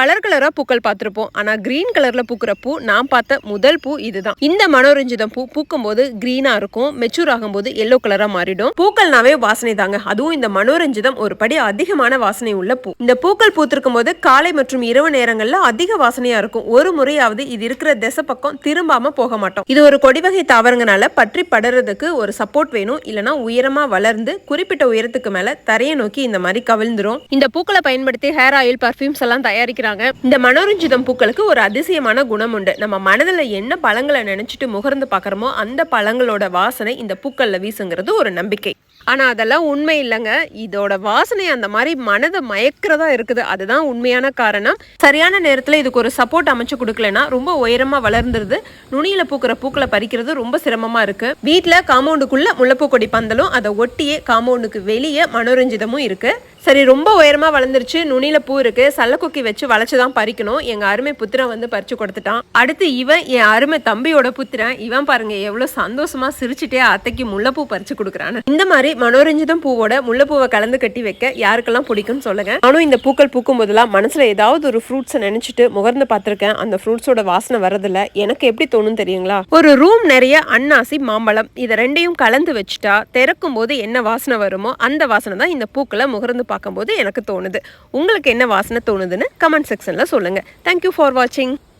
Colour கலரா பூக்கள் பார்த்திருப்போம். ஆனா கிரீன் கலர்ல பூக்கிற பூ நான் பார்த்த முதல் பூ இதுதான். இந்த மனோரஞ்சிதம் பூ பூக்கும் போது கிரீனா இருக்கும், மெச்சூர் ஆகும்போது எல்லோ கலரா மாறிடும். பூக்கள்னாவே வாசனை தாங்க. அதுவும் இந்த மனோரஞ்சிதம் ஒரு படி அதிகமான வாசனை உள்ள பூ. இந்த பூக்கள் பூத்திருக்கும் போது காலை மற்றும் இரவு நேரங்கள்ல அதிக வாசனையா இருக்கும். ஒரு முறையாவது இது இருக்கிற திசை பக்கம் திரும்பாம போக மாட்டோம். இது ஒரு கொடி வகை தாவரங்கனால பற்றி படறதுக்கு ஒரு சப்போர்ட் வேணும். இல்லனா உயரமா வளர்ந்து குறிப்பிட்ட உயரத்துக்கு மேல தரையை நோக்கி இந்த மாதிரி கவிழ்ந்துரும். இந்த பூக்களை பயன்படுத்தி ஹேர் ஆயில், பர்ஃபியூம்ஸ் எல்லாம் தயாரிக்கிறாங்க. இந்த மனோரஞ்சிதம் பூக்களுக்கு ஒரு அதிசயமான குணம் உண்டு. நம்ம மனதில் என்ன பழங்களை நினைச்சிட்டு முகர்ந்து பாக்குறோமோ அந்த பழங்களோட வாசனை இந்த பூக்கள்ல வீசுங்கிறது ஒரு நம்பிக்கை. ஆனா அதெல்லாம் உண்மை இல்லைங்க. இதோட வாசனை அந்த மாதிரி மனதை மயக்கிறதா இருக்குது. அதுதான் உண்மையான காரணம். சரியான நேரத்துல இதுக்கு ஒரு சப்போர்ட் அமைச்சு கொடுக்கலன்னா ரொம்ப உயரமா வளர்ந்துருது. நுனியில பூக்கிற பூக்களை பறிக்கிறது ரொம்ப சிரமமா இருக்கு. வீட்டுல காம்பவுண்டுக்குள்ள முல்லைப்பூ கொடி பந்தலும் அதை ஒட்டியே காம்பவுண்டுக்கு வெளியே மனோரஞ்சிதமும் இருக்கு. சரி, ரொம்ப உயரமா வளர்ந்துருச்சு, நுனியில பூ இருக்கு, சல்லக்கொக்கி வச்சு வளைச்சுதான் பறிக்கணும். எங்க அருமை புத்திரன் வந்து பறிச்சு கொடுத்துட்டான். அடுத்து இவன் என் அருமை தம்பியோட புத்திரன். இவன் பாருங்க எவ்வளவு சந்தோஷமா சிரிச்சுட்டே அத்தைக்கு முல்லைப்பூ பறிச்சு கொடுக்குறான்னு. இந்த மாதிரி மனோரஞ்சிதம் பூவோட முல்லைப்பூவை கலந்து கட்டி வைக்க யாருக்கெல்லாம் பிடிக்கும்னு சொல்லுங்க. நானும் இந்த பூக்கள் பூக்கும் போதெல்லாம் மனசுல ஏதாவது ஒரு ஃப்ரூட்ஸை நினைச்சிட்டு முகர்ந்து பார்த்திருக்கேன். அந்த ஃப்ரூட்ஸோட வாசனை வரதில்ல. எனக்கு எப்படி தோணும் தெரியுங்களா? ஒரு ரூம் நிறைய அன்னாசி, மாம்பழம் இதை ரெண்டையும் கலந்து வச்சுட்டா திறக்கும் போது என்ன வாசனை வருமோ அந்த வாசனை தான் இந்த பூக்களை முகர்ந்து பார்க்கும்போது எனக்கு தோணுது. உங்களுக்கு என்ன வாசனை தோணுதுன்னு கமெண்ட் செக்ஷன்ல சொல்லுங்க. தேங்க்யூ ஃபார் வாட்சிங்.